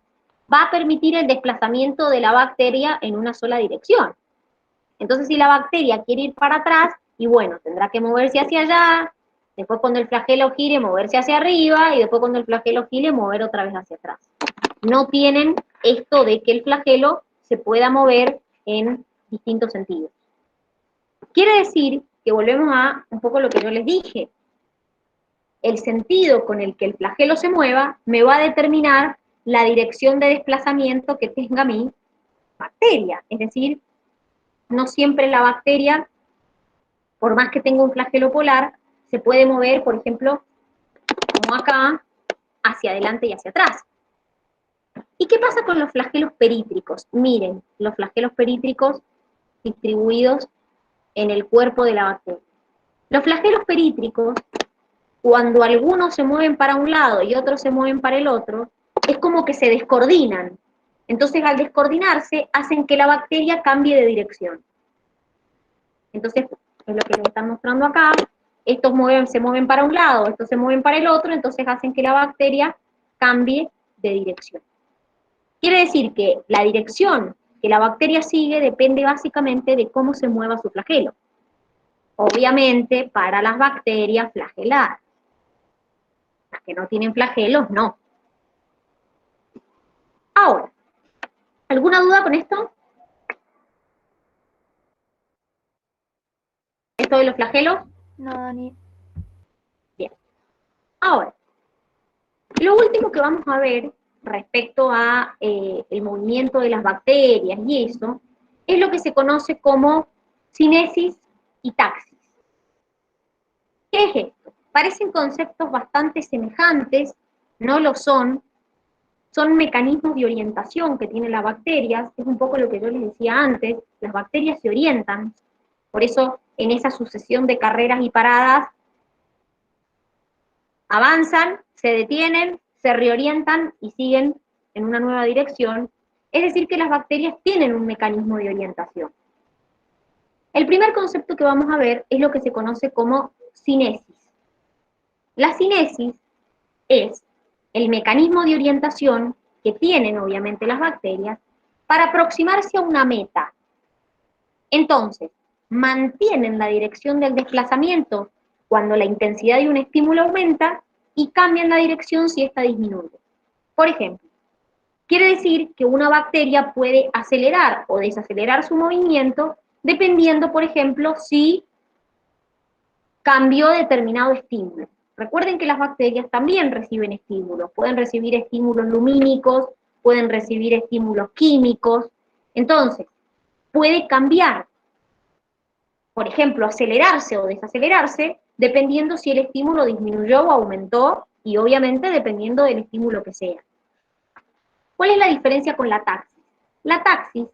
va a permitir el desplazamiento de la bacteria en una sola dirección. Entonces, si la bacteria quiere ir para atrás, y bueno, tendrá que moverse hacia allá, después cuando el flagelo gire, moverse hacia arriba, y después cuando el flagelo gire, mover otra vez hacia atrás. No tienen esto de que el flagelo se pueda mover en distintos sentidos. Quiere decir que volvemos a un poco lo que yo les dije. El sentido con el que el flagelo se mueva me va a determinar la dirección de desplazamiento que tenga mi bacteria. Es decir, no siempre la bacteria, por más que tenga un flagelo polar, se puede mover, por ejemplo, como acá, hacia adelante y hacia atrás. ¿Y qué pasa con los flagelos perítricos? Miren, los flagelos perítricos distribuidos en el cuerpo de la bacteria. Los flagelos perítricos, cuando algunos se mueven para un lado y otros se mueven para el otro, es como que se descoordinan. Entonces, al descoordinarse, hacen que la bacteria cambie de dirección. Entonces, es lo que les están mostrando acá. Estos se mueven para un lado, estos se mueven para el otro, entonces hacen que la bacteria cambie de dirección. Quiere decir que la dirección que la bacteria sigue depende básicamente de cómo se mueva su flagelo. Obviamente, para las bacterias flageladas. Las que no tienen flagelos, no. Ahora, ¿alguna duda con esto? ¿Esto de los flagelos?
No, Dani.
Bien. Ahora, lo último que vamos a ver respecto a el movimiento de las bacterias y eso, es lo que se conoce como cinesis y taxis. ¿Qué es esto? Parecen conceptos bastante semejantes, no lo son mecanismos de orientación que tienen las bacterias, es un poco lo que yo les decía antes, las bacterias se orientan, por eso en esa sucesión de carreras y paradas, avanzan, se detienen, se reorientan y siguen en una nueva dirección, es decir que las bacterias tienen un mecanismo de orientación. El primer concepto que vamos a ver es lo que se conoce como cinesis. La cinesis es el mecanismo de orientación que tienen obviamente las bacterias para aproximarse a una meta. Entonces, mantienen la dirección del desplazamiento cuando la intensidad de un estímulo aumenta y cambian la dirección si ésta disminuye. Por ejemplo, quiere decir que una bacteria puede acelerar o desacelerar su movimiento dependiendo, por ejemplo, si cambió determinado estímulo. Recuerden que las bacterias también reciben estímulos, pueden recibir estímulos lumínicos, pueden recibir estímulos químicos, entonces, puede cambiar, por ejemplo, acelerarse o desacelerarse, dependiendo si el estímulo disminuyó o aumentó, y obviamente dependiendo del estímulo que sea. ¿Cuál es la diferencia con la taxis? La taxis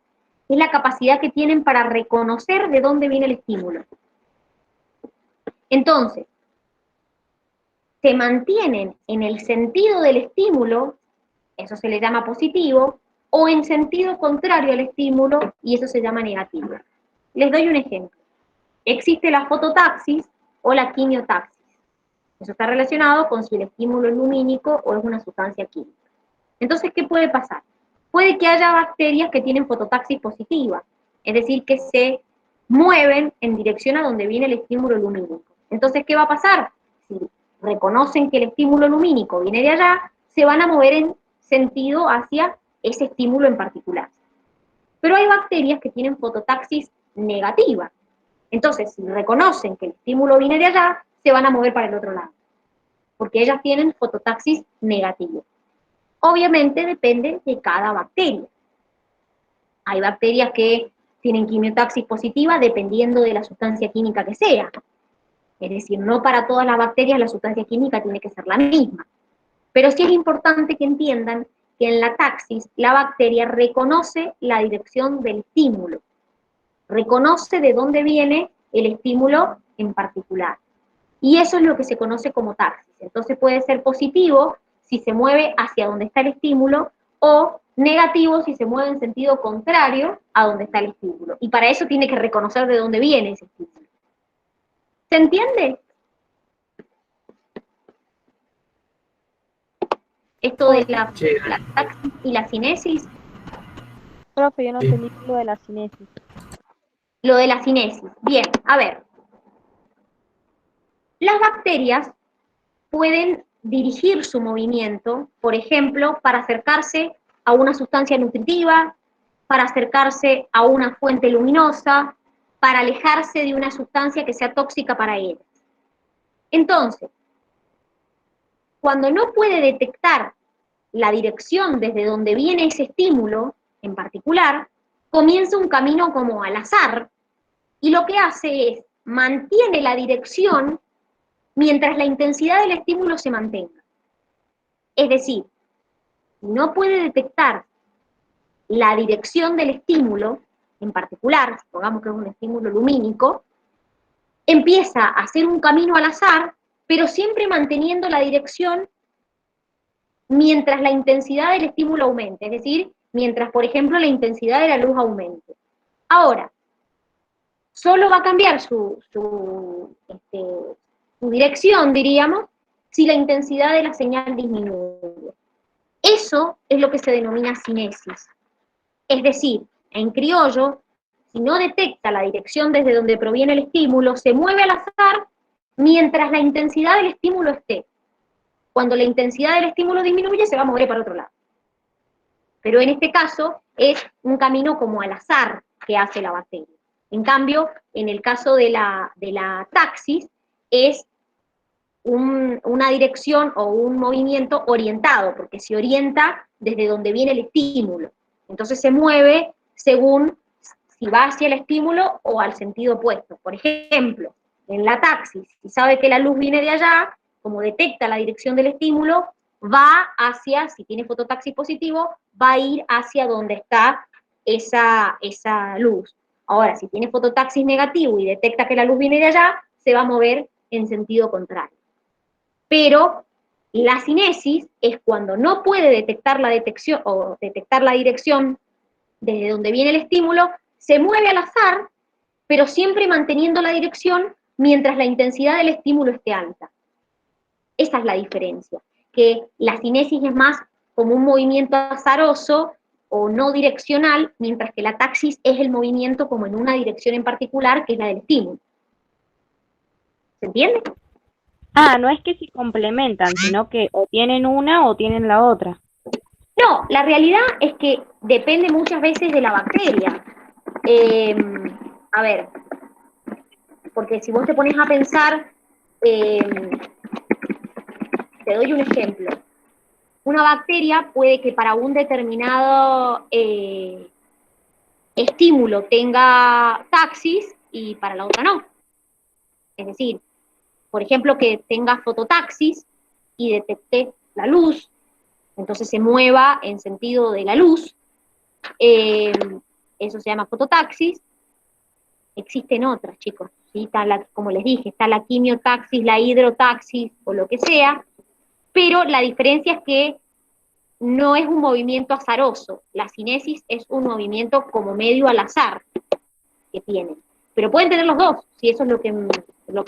es la capacidad que tienen para reconocer de dónde viene el estímulo. Entonces, se mantienen en el sentido del estímulo, eso se le llama positivo, o en sentido contrario al estímulo, y eso se llama negativo. Les doy un ejemplo. Existe la fototaxis o la quimiotaxis. Eso está relacionado con si el estímulo es lumínico o es una sustancia química. Entonces, ¿qué puede pasar? Puede que haya bacterias que tienen fototaxis positiva, es decir, que se mueven en dirección a donde viene el estímulo lumínico. Entonces, ¿qué va a pasar? Si reconocen que el estímulo lumínico viene de allá, se van a mover en sentido hacia ese estímulo en particular. Pero hay bacterias que tienen fototaxis negativa. Entonces, si reconocen que el estímulo viene de allá, se van a mover para el otro lado, porque ellas tienen fototaxis negativo. Obviamente depende de cada bacteria. Hay bacterias que tienen quimiotaxis positiva dependiendo de la sustancia química que sea. Es decir, no para todas las bacterias la sustancia química tiene que ser la misma. Pero sí es importante que entiendan que en la taxis la bacteria reconoce la dirección del estímulo. Reconoce de dónde viene el estímulo en particular. Y eso es lo que se conoce como taxis. Entonces puede ser positivo si se mueve hacia donde está el estímulo, o negativo si se mueve en sentido contrario a donde está el estímulo. Y para eso tiene que reconocer de dónde viene ese estímulo. ¿Se entiende? Esto de
Sí,
la taxis y la cinesis.
Profe, yo no
sí.
entendí lo de la cinesis.
Lo de la cinesis. Bien, a ver. Las bacterias pueden dirigir su movimiento, por ejemplo, para acercarse a una sustancia nutritiva, para acercarse a una fuente luminosa, para alejarse de una sustancia que sea tóxica para ellas. Entonces, cuando no puede detectar la dirección desde donde viene ese estímulo en particular, comienza un camino como al azar, y lo que hace es mantiene la dirección mientras la intensidad del estímulo se mantenga. Es decir, si no puede detectar la dirección del estímulo, en particular, supongamos que es un estímulo lumínico, empieza a hacer un camino al azar, pero siempre manteniendo la dirección mientras la intensidad del estímulo aumente, es decir, mientras, por ejemplo, la intensidad de la luz aumente. Ahora, solo va a cambiar su dirección, diríamos, si la intensidad de la señal disminuye. Eso es lo que se denomina cinesis. Es decir, en criollo, si no detecta la dirección desde donde proviene el estímulo, se mueve al azar mientras la intensidad del estímulo esté. Cuando la intensidad del estímulo disminuye, se va a mover para otro lado. Pero en este caso es un camino como al azar que hace la bacteria. En cambio, en el caso de la taxis, es una dirección o un movimiento orientado, porque se orienta desde donde viene el estímulo. Entonces se mueve según si va hacia el estímulo o al sentido opuesto. Por ejemplo, en la taxis, si sabe que la luz viene de allá, como detecta la dirección del estímulo, va hacia, si tiene fototaxis positivo, va a ir hacia donde está esa luz. Ahora, si tiene fototaxis negativo y detecta que la luz viene de allá, se va a mover en sentido contrario. Pero la cinesis es cuando no puede detectar la detección o detectar la dirección desde donde viene el estímulo, se mueve al azar, pero siempre manteniendo la dirección mientras la intensidad del estímulo esté alta. Esa es la diferencia, que la cinesis es más como un movimiento azaroso o no direccional, mientras que la taxis es el movimiento como en una dirección en particular, que es la del estímulo. ¿Se entiende?
Ah, no es que se complementan, sino que o tienen una o tienen la otra.
No, la realidad es que depende muchas veces de la bacteria. A ver, porque si vos te pones a pensar, te doy un ejemplo. Una bacteria puede que para un determinado estímulo tenga taxis y para la otra no. Es decir, por ejemplo, que tenga fototaxis y detecte la luz, entonces se mueva en sentido de la luz, eso se llama fototaxis. Existen otras, chicos, ¿sí? Como les dije, está la quimiotaxis, la hidrotaxis o lo que sea, pero la diferencia es que no es un movimiento azaroso, la cinesis es un movimiento como medio al azar que tienen. Pero pueden tener los dos, si eso es lo que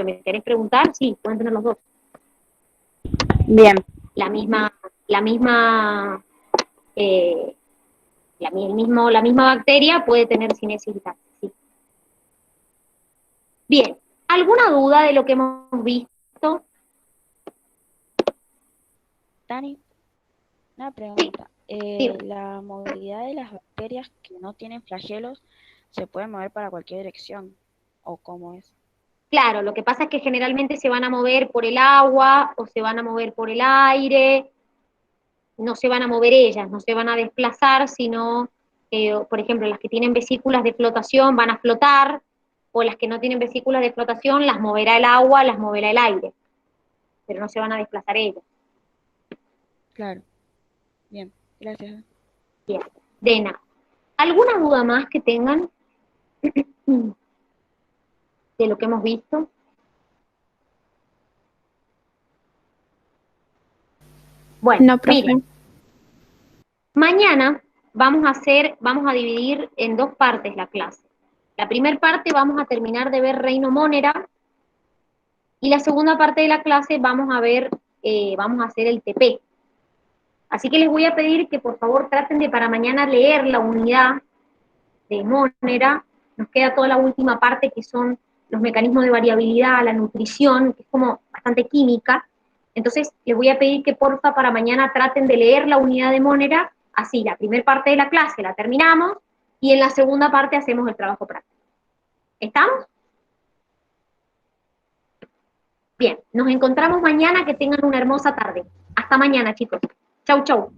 me querés preguntar, sí, pueden tener los dos.
Bien.
La misma bacteria puede tener cinesis y taxis, sí. Bien, ¿alguna duda de lo que hemos visto?
Dani, una pregunta.
Sí.
La movilidad de las bacterias que no tienen flagelos se puede mover para cualquier dirección, ¿o cómo es?
Claro, lo que pasa es que generalmente se van a mover por el agua o se van a mover por el aire, no se van a mover ellas, no se van a desplazar, sino, por ejemplo, las que tienen vesículas de flotación van a flotar, o las que no tienen vesículas de flotación las moverá el agua, las moverá el aire, pero no se van a desplazar ellas.
Claro. Bien, gracias.
Bien. Dena, ¿alguna duda más que tengan de lo que hemos visto? Bueno,
No, profe.
miren, mañana vamos a dividir en dos partes la clase. La primera parte vamos a terminar de ver Reino Monera, Y la segunda parte de la clase vamos a ver, vamos a hacer el TP. Así que les voy a pedir que por favor traten de para mañana leer la unidad de Monera. Nos queda toda la última parte que son los mecanismos de variabilidad, la nutrición, que es como bastante química. Entonces les voy a pedir que porfa para mañana traten de leer la unidad de Monera, así la primera parte de la clase la terminamos y en la segunda parte hacemos el trabajo práctico. ¿Estamos? Bien, nos encontramos mañana, que tengan una hermosa tarde. Hasta mañana, chicos. Chau, chau.